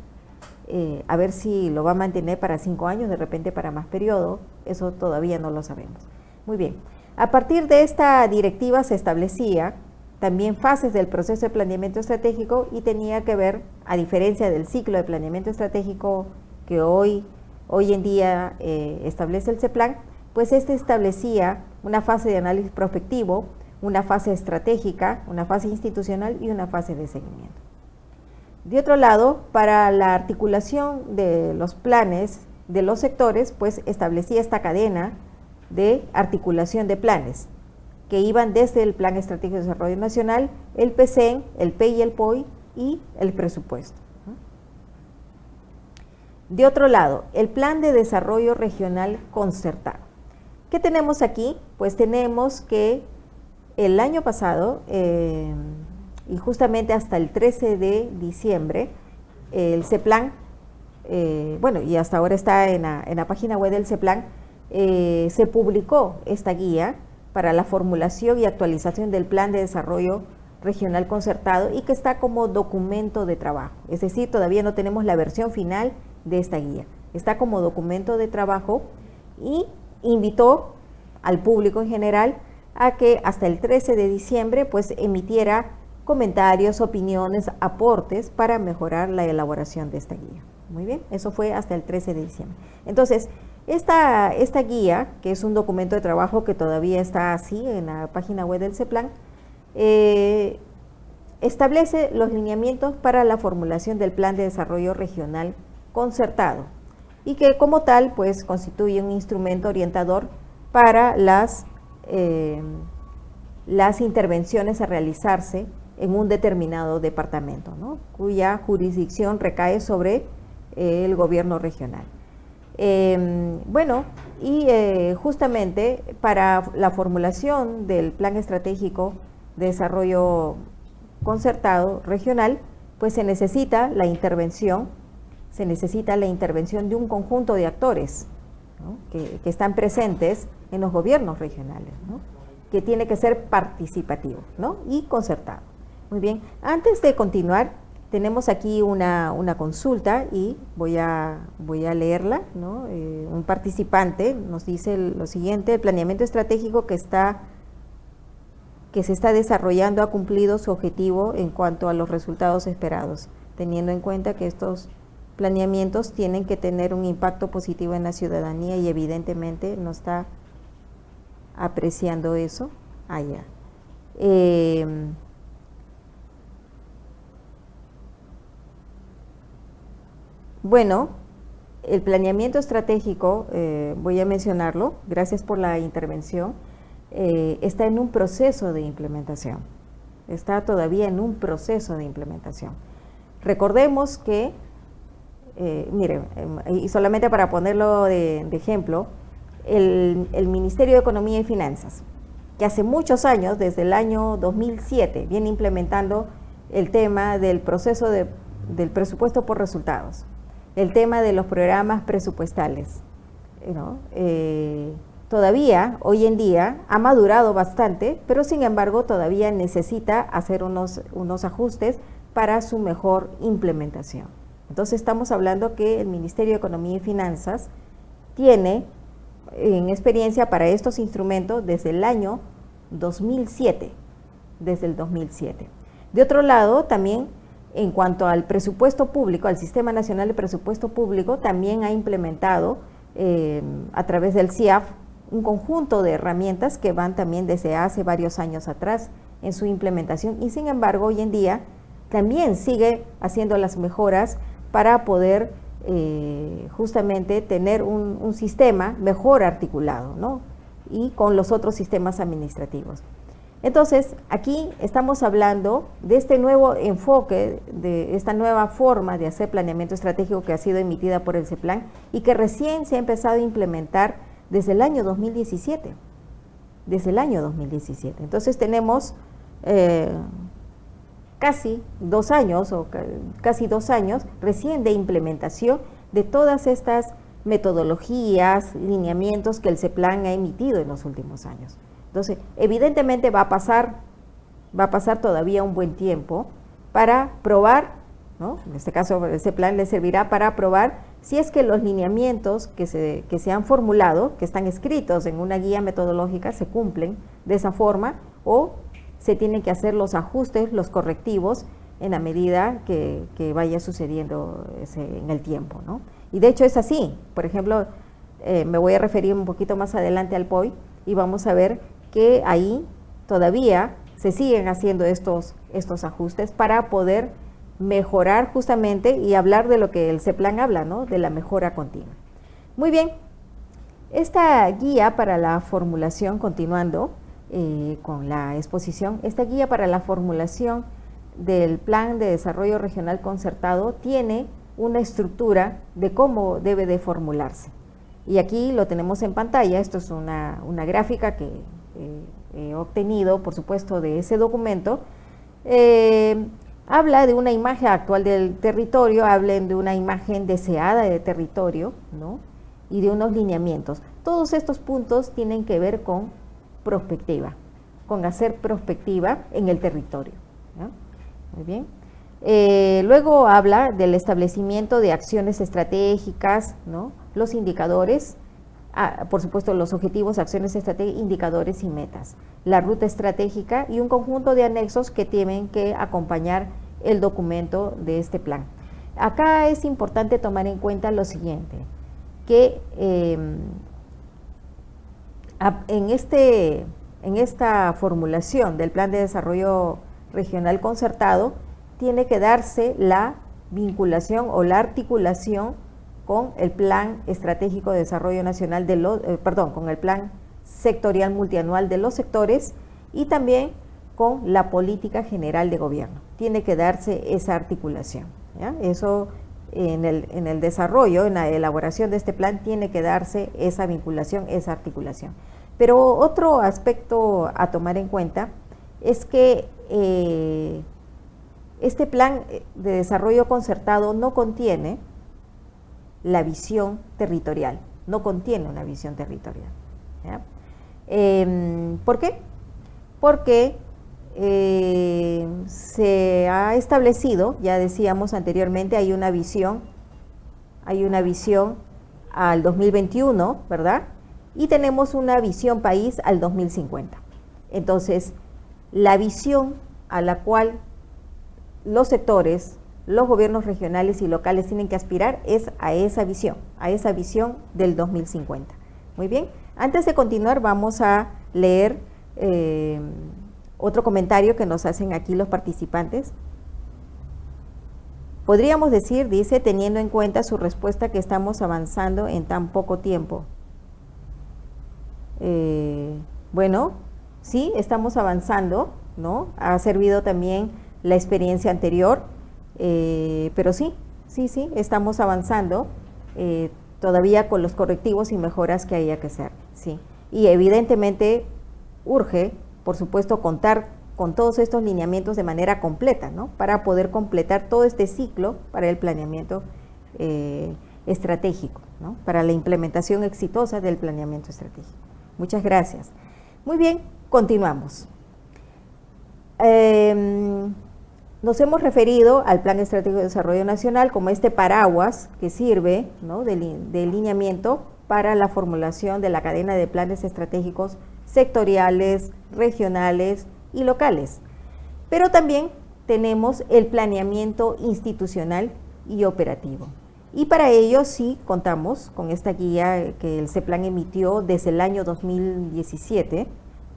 a ver si lo va a mantener para 5 años, de repente para más periodo, eso todavía no lo sabemos. Muy bien, a partir de esta directiva se establecía también fases del proceso de planeamiento estratégico y tenía que ver, a diferencia del ciclo de planeamiento estratégico que hoy en día establece el CEPLAN, pues este establecía una fase de análisis prospectivo, una fase estratégica, una fase institucional y una fase de seguimiento. De otro lado, para la articulación de los planes de los sectores, pues establecía esta cadena de articulación de planes, que iban desde el Plan Estratégico de Desarrollo Nacional, el PCEN, el PEI y el POI y el presupuesto. De otro lado, el Plan de Desarrollo Regional Concertado. ¿Qué tenemos aquí? Pues tenemos que el año pasado, y justamente hasta el 13 de diciembre, el CEPLAN, bueno, y hasta ahora está en la página web del CEPLAN, se publicó esta guía para la formulación y actualización del Plan de Desarrollo Regional Concertado y que está como documento de trabajo. Es decir, todavía no tenemos la versión final de esta guía. Está como documento de trabajo y invitó al público en general a que hasta el 13 de diciembre pues emitiera comentarios, opiniones, aportes para mejorar la elaboración de esta guía. Muy bien, eso fue hasta el 13 de diciembre. Entonces, esta guía, que es un documento de trabajo que todavía está así en la página web del CEPLAN, establece los lineamientos para la formulación del Plan de Desarrollo Regional Concertado y que como tal pues constituye un instrumento orientador para las intervenciones a realizarse en un determinado departamento, ¿no?, cuya jurisdicción recae sobre el gobierno regional. Bueno, y justamente para la formulación del Plan Estratégico de Desarrollo Concertado Regional, pues se necesita la intervención de un conjunto de actores, ¿no?, que están presentes en los gobiernos regionales, ¿no?, que tiene que ser participativo, ¿no?, y concertado. Muy bien, antes de continuar, tenemos aquí una consulta y voy a leerla, ¿no? Un participante nos dice lo siguiente: el planeamiento estratégico que se está desarrollando ha cumplido su objetivo en cuanto a los resultados esperados, teniendo en cuenta que estos planeamientos tienen que tener un impacto positivo en la ciudadanía y evidentemente no está apreciando eso allá. Bueno, el planeamiento estratégico, voy a mencionarlo, gracias por la intervención, está en un proceso de implementación, está todavía en un proceso de implementación. Recordemos que, miren, y solamente para ponerlo de ejemplo, el Ministerio de Economía y Finanzas, que hace muchos años, desde el año 2007, viene implementando el tema del proceso del presupuesto por resultados, el tema de los programas presupuestales, ¿no? Todavía, hoy en día, ha madurado bastante, pero sin embargo todavía necesita hacer unos ajustes para su mejor implementación. Entonces estamos hablando que el Ministerio de Economía y Finanzas tiene en experiencia para estos instrumentos desde el año 2007, desde el 2007. De otro lado, también en cuanto al presupuesto público, al Sistema Nacional de Presupuesto Público, también ha implementado a través del CIAF un conjunto de herramientas que van también desde hace varios años atrás en su implementación y sin embargo hoy en día también sigue haciendo las mejoras para poder justamente tener un sistema mejor articulado, ¿no? Y con los otros sistemas administrativos. Entonces, aquí estamos hablando de este nuevo enfoque, de esta nueva forma de hacer planeamiento estratégico que ha sido emitida por el CEPLAN y que recién se ha empezado a implementar desde el año 2017. Desde el año 2017. Entonces, tenemos casi 2 años o casi 2 años recién de implementación de todas estas metodologías, lineamientos que el CEPLAN ha emitido en los últimos años. Entonces, evidentemente va a pasar todavía un buen tiempo para probar, ¿no? En este caso, el CEPLAN le servirá para probar si es que los lineamientos que se han formulado, que están escritos en una guía metodológica, se cumplen de esa forma o se tienen que hacer los ajustes, los correctivos en la medida que vaya sucediendo en el tiempo, ¿no? Y de hecho es así. Por ejemplo, me voy a referir un poquito más adelante al POI y vamos a ver que ahí todavía se siguen haciendo estos ajustes para poder mejorar justamente y hablar de lo que el CEPLAN habla, ¿no? De la mejora continua. Muy bien, esta guía para la formulación, continuando con la exposición, esta guía para la formulación del Plan de Desarrollo Regional Concertado tiene una estructura de cómo debe de formularse. Y aquí lo tenemos en pantalla, esto es una gráfica que he obtenido, por supuesto, de ese documento. Habla de una imagen actual del territorio, hablen de una imagen deseada de territorio, ¿no? Y de unos lineamientos. Todos estos puntos tienen que ver con prospectiva, con hacer prospectiva en el territorio, ¿no? Muy bien. Luego habla del establecimiento de acciones estratégicas, ¿no? Los indicadores, por supuesto los objetivos, acciones estratégicas, indicadores y metas, la ruta estratégica y un conjunto de anexos que tienen que acompañar el documento de este plan. Acá es importante tomar en cuenta lo siguiente, que en esta formulación del Plan de Desarrollo Regional Concertado tiene que darse la vinculación o la articulación con el Plan Estratégico de Desarrollo Nacional con el Plan Sectorial Multianual de los sectores y también con la Política General de Gobierno. Tiene que darse esa articulación, ¿ya? Eso en el desarrollo, en la elaboración de este plan, tiene que darse esa vinculación, esa articulación. Pero otro aspecto a tomar en cuenta es que este plan de desarrollo concertado no contiene la visión territorial, no contiene una visión territorial, ¿ya? ¿Por qué? Porque se ha establecido, ya decíamos anteriormente, hay una visión al 2021, ¿verdad? Y tenemos una visión país al 2050. Entonces, la visión a la cual los sectores, los gobiernos regionales y locales tienen que aspirar es a esa visión del 2050. Muy bien, antes de continuar vamos a leer otro comentario que nos hacen aquí los participantes. Podríamos decir, dice, teniendo en cuenta su respuesta, que estamos avanzando en tan poco tiempo. Bueno, sí, estamos avanzando, ¿no? Ha servido también la experiencia anterior, pero sí, estamos avanzando, todavía con los correctivos y mejoras que haya que hacer, sí. Y evidentemente urge, por supuesto, contar con todos estos lineamientos de manera completa, ¿no? Para poder completar todo este ciclo para el planeamiento estratégico, ¿no? Para la implementación exitosa del planeamiento estratégico. Muchas gracias. Muy bien, continuamos. Nos hemos referido al Plan Estratégico de Desarrollo Nacional como este paraguas que sirve, ¿no?, de lineamiento para la formulación de la cadena de planes estratégicos sectoriales, regionales y locales. Pero también tenemos el planeamiento institucional y operativo. Y para ello sí contamos con esta guía que el CEPLAN emitió desde el año 2017,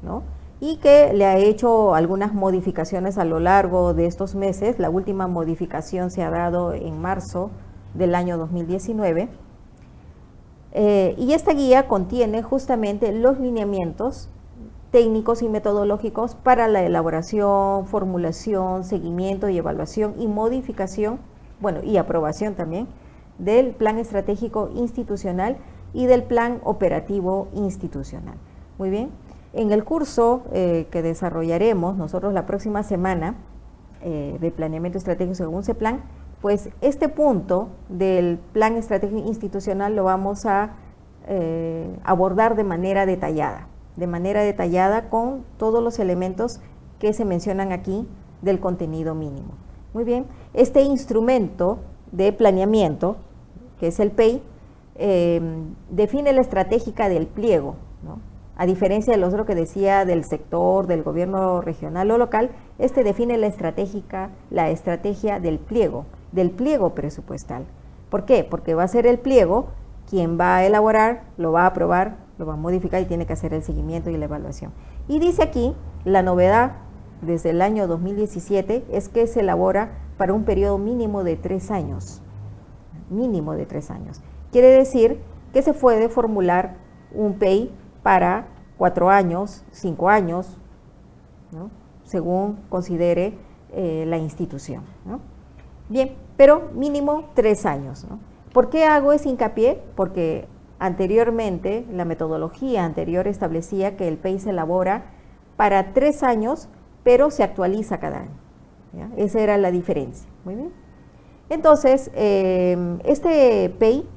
¿no?, y que le ha hecho algunas modificaciones a lo largo de estos meses. La última modificación se ha dado en marzo del año 2019. Y esta guía contiene justamente los lineamientos técnicos y metodológicos para la elaboración, formulación, seguimiento y evaluación y modificación, bueno, y aprobación también, del Plan Estratégico Institucional y del Plan Operativo Institucional. Muy bien. En el curso que desarrollaremos nosotros la próxima semana de planeamiento estratégico según CEPLAN, pues este punto del Plan Estratégico Institucional lo vamos a abordar de manera detallada con todos los elementos que se mencionan aquí del contenido mínimo. Muy bien, este instrumento de planeamiento, que es el PEI, define la estratégica del pliego, ¿no? A diferencia del otro que decía del sector, del gobierno regional o local, este define la estrategia del pliego presupuestal. ¿Por qué? Porque va a ser el pliego quien va a elaborar, lo va a aprobar, lo va a modificar y tiene que hacer el seguimiento y la evaluación. Y dice aquí, la novedad desde el año 2017 es que se elabora para un periodo mínimo de 3 años. Mínimo de 3 años. Quiere decir que se puede formular un PEI para 4 años, 5 años, ¿no?, según considere la institución, ¿no? Bien, pero mínimo 3 años, ¿no? ¿Por qué hago ese hincapié? Porque anteriormente, la metodología anterior establecía que el PEI se elabora para 3 años, pero se actualiza cada año, ¿ya? Esa era la diferencia. Muy bien. Entonces, este PEI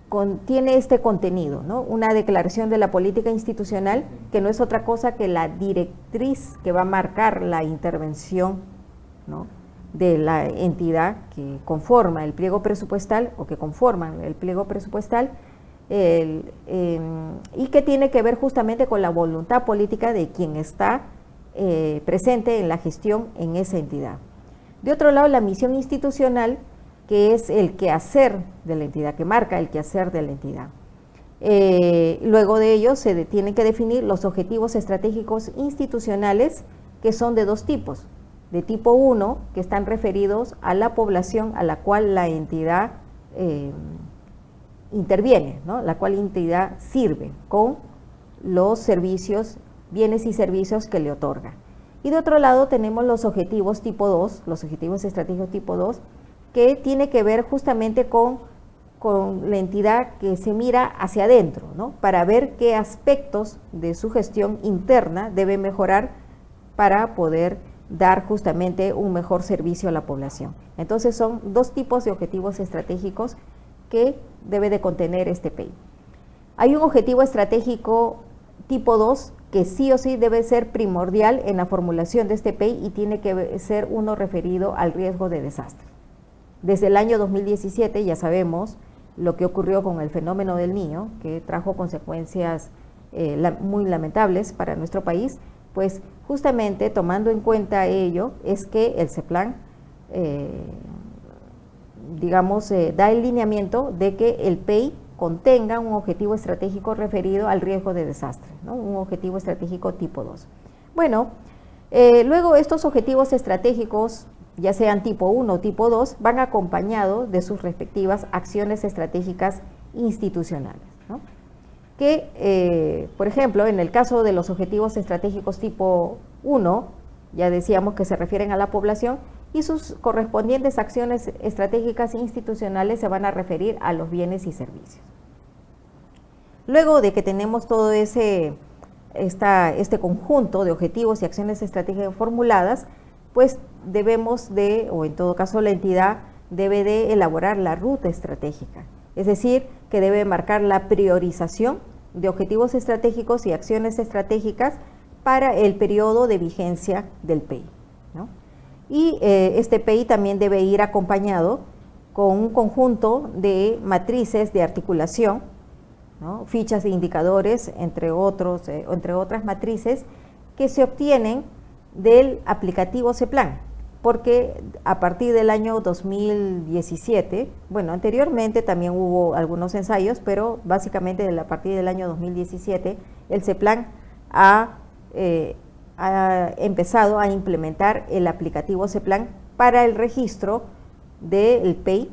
contiene este contenido, ¿no? Una declaración de la política institucional, que no es otra cosa que la directriz que va a marcar la intervención, ¿no?, de la entidad que conforma el pliego presupuestal o que conforman el pliego presupuestal, y que tiene que ver justamente con la voluntad política de quien está presente en la gestión en esa entidad. De otro lado, la misión institucional, que es el quehacer de la entidad, que marca el quehacer de la entidad. Luego de ello se tienen que definir los objetivos estratégicos institucionales, que son de 2 tipos. De tipo 1, que están referidos a la población a la cual la entidad interviene, ¿no?, la cual entidad sirve con los servicios, bienes y servicios que le otorga. Y de otro lado tenemos los objetivos tipo 2, los objetivos estratégicos tipo 2, que tiene que ver justamente con la entidad que se mira hacia adentro, ¿no?, para ver qué aspectos de su gestión interna debe mejorar para poder dar justamente un mejor servicio a la población. Entonces son 2 tipos de objetivos estratégicos que debe de contener este PEI. Hay un objetivo estratégico tipo 2 que sí o sí debe ser primordial en la formulación de este PEI y tiene que ser uno referido al riesgo de desastre. Desde el año 2017 ya sabemos lo que ocurrió con el fenómeno del Niño, que trajo consecuencias muy lamentables para nuestro país. Pues justamente tomando en cuenta ello es que el CEPLAN, da el lineamiento de que el PEI contenga un objetivo estratégico referido al riesgo de desastre, ¿no?, un objetivo estratégico tipo 2. Bueno, luego estos objetivos estratégicos ya sean tipo 1 o tipo 2, van acompañados de sus respectivas acciones estratégicas institucionales, ¿no? Que, por ejemplo, en el caso de los objetivos estratégicos tipo 1, ya decíamos que se refieren a la población, y sus correspondientes acciones estratégicas institucionales se van a referir a los bienes y servicios. Luego de que tenemos todo este conjunto de objetivos y acciones estratégicas formuladas, pues debemos de, o en todo caso la entidad debe de elaborar la ruta estratégica, es decir, que debe marcar la priorización de objetivos estratégicos y acciones estratégicas para el periodo de vigencia del PEI, ¿no? Y este PEI también debe ir acompañado con un conjunto de matrices de articulación, ¿no? Fichas de indicadores, entre otras matrices que se obtienen del aplicativo CEPLAN, porque a partir del año 2017, bueno, anteriormente también hubo algunos ensayos, pero básicamente a partir del año 2017, el CEPLAN ha empezado a implementar el aplicativo CEPLAN para el registro del PEI,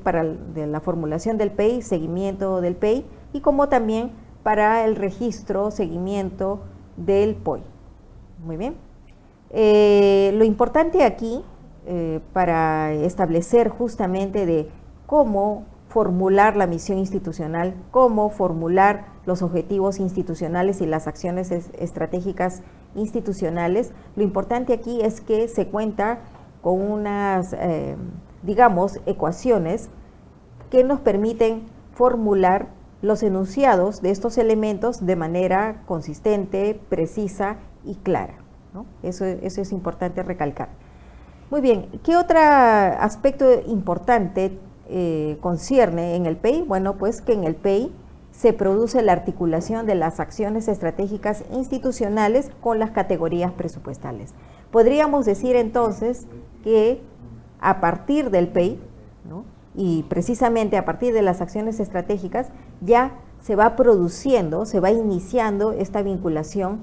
de la formulación del PEI, seguimiento del PEI, y como también para el registro, seguimiento del POI. Muy bien. Lo importante aquí, para establecer justamente de cómo formular la misión institucional, cómo formular los objetivos institucionales y las acciones estratégicas institucionales, lo importante aquí es que se cuenta con unas, digamos, ecuaciones que nos permiten formular los enunciados de estos elementos de manera consistente, precisa y clara, ¿no? Eso es importante recalcar. Muy bien, ¿qué otro aspecto importante concierne en el PEI? Bueno, pues que en el PEI se produce la articulación de las acciones estratégicas institucionales con las categorías presupuestales. Podríamos decir entonces que a partir del PEI, ¿no?, y precisamente a partir de las acciones estratégicas, ya se va produciendo, se va iniciando esta vinculación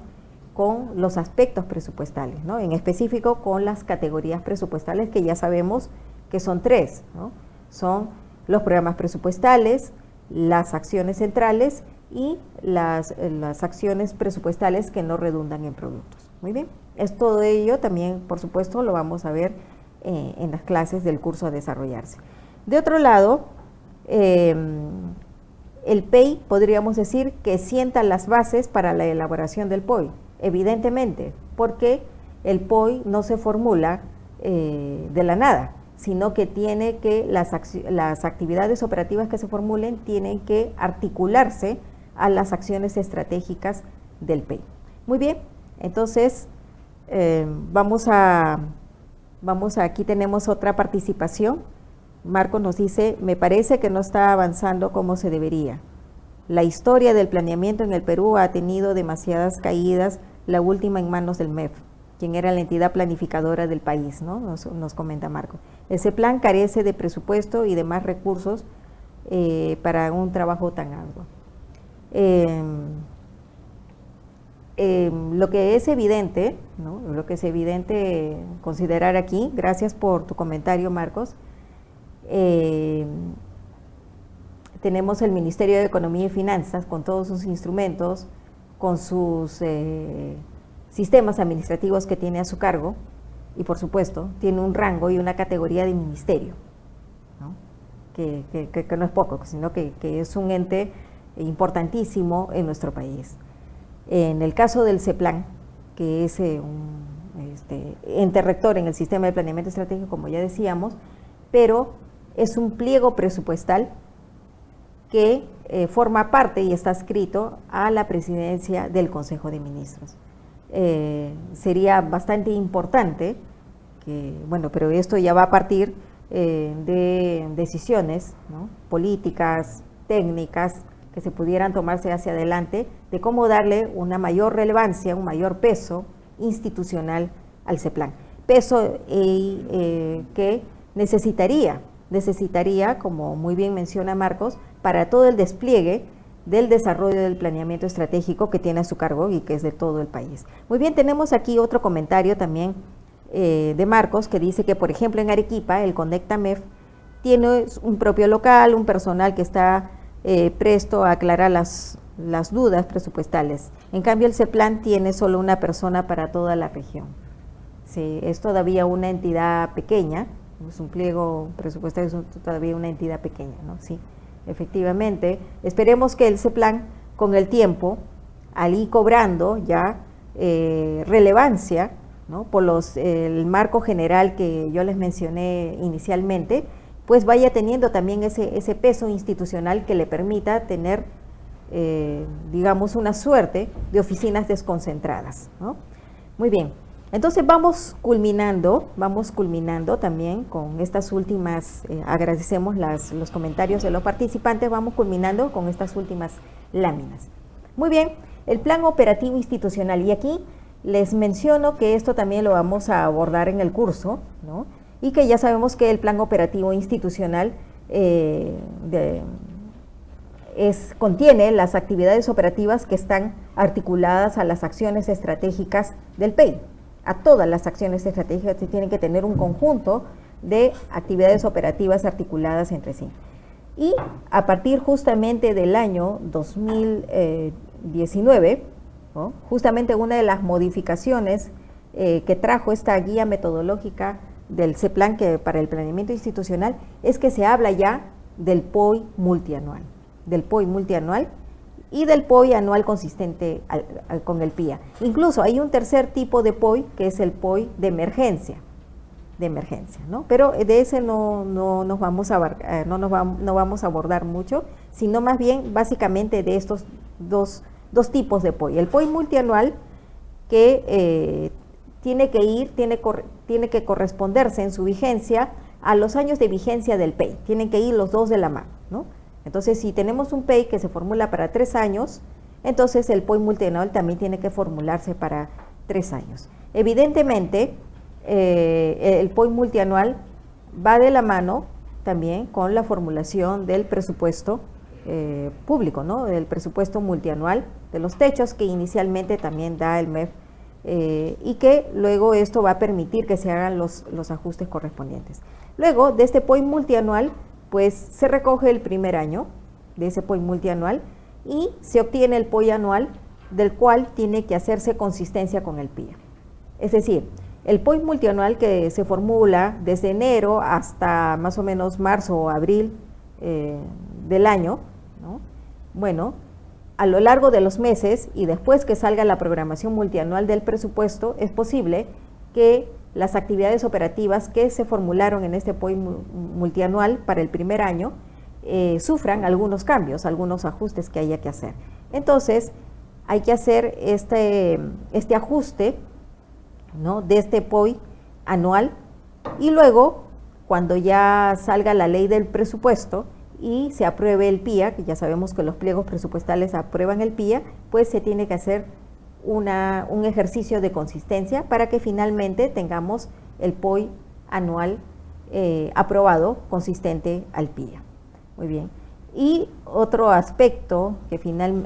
con los aspectos presupuestales, ¿no?, en específico con las categorías presupuestales, que ya sabemos que son 3, ¿no? Son los programas presupuestales, las acciones centrales y las acciones presupuestales que no redundan en productos. Muy bien, es todo ello también, por supuesto, lo vamos a ver en las clases del curso a desarrollarse. De otro lado, el PEI podríamos decir que sienta las bases para la elaboración del POI, evidentemente, porque el POI no se formula de la nada, sino que tiene que las actividades operativas que se formulen tienen que articularse a las acciones estratégicas del PEI. Muy bien, entonces aquí tenemos otra participación. Marcos nos dice: me parece que no está avanzando como se debería. La historia del planeamiento en el Perú ha tenido demasiadas caídas, la última en manos del MEF, quien era la entidad planificadora del país, ¿no? Nos comenta Marcos. El CEPLAN carece de presupuesto y de más recursos para un trabajo tan arduo. Lo que es evidente, ¿no?, lo que es evidente considerar aquí, gracias por tu comentario, Marcos. Tenemos el Ministerio de Economía y Finanzas con todos sus instrumentos, con sus sistemas administrativos que tiene a su cargo, y por supuesto tiene un rango y una categoría de ministerio, ¿no?, que no es poco, sino que es un ente importantísimo en nuestro país. En el caso del CEPLAN, que es un ente rector en el sistema de planeamiento estratégico, como ya decíamos, pero es un pliego presupuestal que forma parte y está adscrito a la presidencia del Consejo de Ministros. Sería bastante importante que, bueno, pero esto ya va a partir de decisiones, ¿no?, políticas, técnicas, que se pudieran tomarse hacia adelante, de cómo darle una mayor relevancia, un mayor peso institucional al CEPLAN. Peso que necesitaría, como muy bien menciona Marcos, para todo el despliegue del desarrollo del planeamiento estratégico que tiene a su cargo y que es de todo el país. Muy bien, tenemos aquí otro comentario también de Marcos, que dice que, por ejemplo, en Arequipa, el Conectamef tiene un propio local, un personal que está presto a aclarar las dudas presupuestales. En cambio, el CEPLAN tiene solo una persona para toda la región. Sí, es todavía una entidad pequeña, es un pliego presupuestario, es todavía una entidad pequeña, ¿no? Sí, efectivamente. Esperemos que el CEPLAN, con el tiempo, al ir cobrando ya relevancia, ¿no? Por el marco general que yo les mencioné inicialmente, pues vaya teniendo también ese peso institucional que le permita tener, digamos, una suerte de oficinas desconcentradas, ¿no? Muy bien, entonces vamos culminando también con estas últimas, agradecemos los comentarios de los participantes, vamos culminando con estas últimas láminas. Muy bien, el plan operativo institucional, y aquí les menciono que esto también lo vamos a abordar en el curso, ¿no? Y que ya sabemos que el plan operativo institucional contiene las actividades operativas que están articuladas a las acciones estratégicas del PEI. A todas las acciones estratégicas tienen que tener un conjunto de actividades operativas articuladas entre sí. Y a partir justamente del año 2019, ¿no? Justamente una de las modificaciones que trajo esta guía metodológica del CEPLAN para el planeamiento institucional es que se habla ya del POI multianual, y del POI anual consistente con el PIA. Incluso hay un tercer tipo de POI que es el POI de emergencia, ¿no? Pero de ese no nos vamos a no vamos a abordar mucho, sino más bien básicamente de estos dos tipos de POI. El POI multianual que tiene que corresponderse en su vigencia a los años de vigencia del PEI, tienen que ir los dos de la mano, ¿no? Entonces, si tenemos un PEI que se formula para 3 años, entonces el POI multianual también tiene que formularse para 3 años. Evidentemente, el POI multianual va de la mano también con la formulación del presupuesto público, ¿no? Del presupuesto multianual, de los techos que inicialmente también da el MEF, y que luego esto va a permitir que se hagan los ajustes correspondientes. Luego de este POI multianual, pues se recoge el primer año de ese POI multianual y se obtiene el POI anual, del cual tiene que hacerse consistencia con el PIA. Es decir, el POI multianual que se formula desde enero hasta más o menos marzo o abril del año, ¿no? Bueno, a lo largo de los meses y después que salga la programación multianual del presupuesto, es posible que las actividades operativas que se formularon en este POI multianual para el primer año sufran algunos cambios, algunos ajustes que haya que hacer. Entonces, hay que hacer este ajuste, ¿no? De este POI anual, y luego, cuando ya salga la ley del presupuesto y se apruebe el PIA, que ya sabemos que los pliegos presupuestales aprueban el PIA, pues se tiene que hacer un ejercicio de consistencia para que finalmente tengamos el POI anual aprobado consistente al PIA. Muy bien. Y otro aspecto que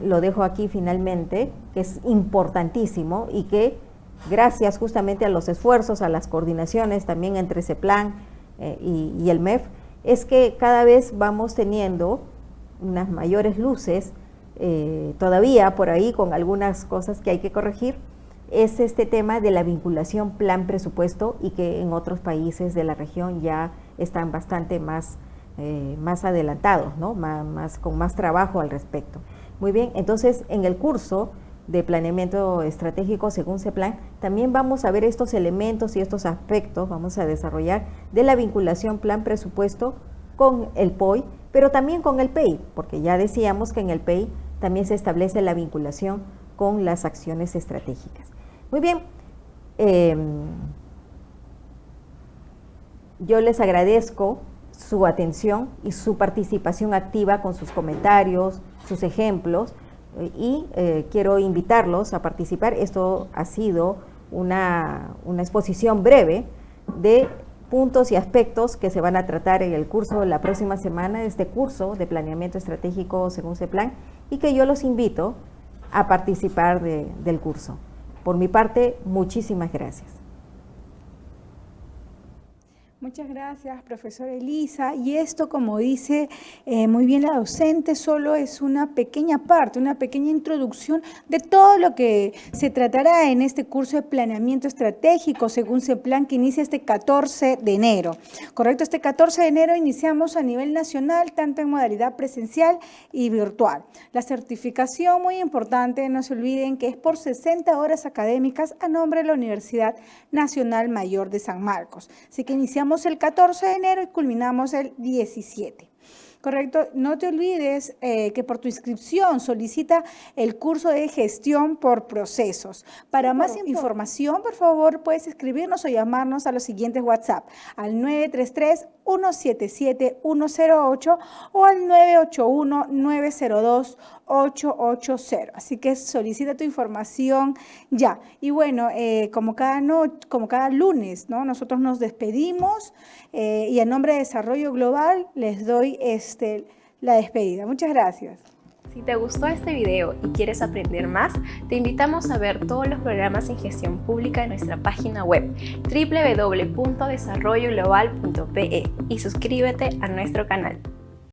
lo dejo aquí finalmente, que es importantísimo y que gracias justamente a los esfuerzos, a las coordinaciones también entre CEPLAN y el MEF, es que cada vez vamos teniendo unas mayores luces, todavía por ahí con algunas cosas que hay que corregir, es este tema de la vinculación plan-presupuesto, y que en otros países de la región ya están bastante más adelantados, ¿no? Con más trabajo al respecto. Muy bien, entonces en el curso de planeamiento estratégico según CEPLAN, también vamos a ver estos elementos y estos aspectos, vamos a desarrollar de la vinculación plan-presupuesto con el POI, pero también con el PEI, porque ya decíamos que en el PEI también se establece la vinculación con las acciones estratégicas. Muy bien, yo les agradezco su atención y su participación activa con sus comentarios, sus ejemplos, y quiero invitarlos a participar. Esto ha sido una exposición breve de puntos y aspectos que se van a tratar en el curso de la próxima semana, este curso de planeamiento estratégico según CEPLAN, y que yo los invito a participar del curso. Por mi parte, muchísimas gracias. Muchas gracias, profesora Elisa. Y esto, como dice muy bien la docente, solo es una pequeña parte, una pequeña introducción de todo lo que se tratará en este curso de planeamiento estratégico, según CEPLAN, que inicia este 14 de enero. Correcto, este 14 de enero iniciamos a nivel nacional, tanto en modalidad presencial y virtual. La certificación, muy importante, no se olviden que es por 60 horas académicas a nombre de la Universidad Nacional Mayor de San Marcos. Así que iniciamos el 14 de enero y culminamos el 17. Correcto, no te olvides que por tu inscripción solicita el curso de gestión por procesos. Para más información, por favor, puedes escribirnos o llamarnos a los siguientes WhatsApp, al 933-177-108 o al 981-902-880. Así que solicita tu información ya. Y bueno, como cada lunes, ¿no? Nosotros nos despedimos y en nombre de Desarrollo Global les doy la despedida. Muchas gracias. Si te gustó este video y quieres aprender más, te invitamos a ver todos los programas en gestión pública en nuestra página web www.desarrolloglobal.pe y suscríbete a nuestro canal.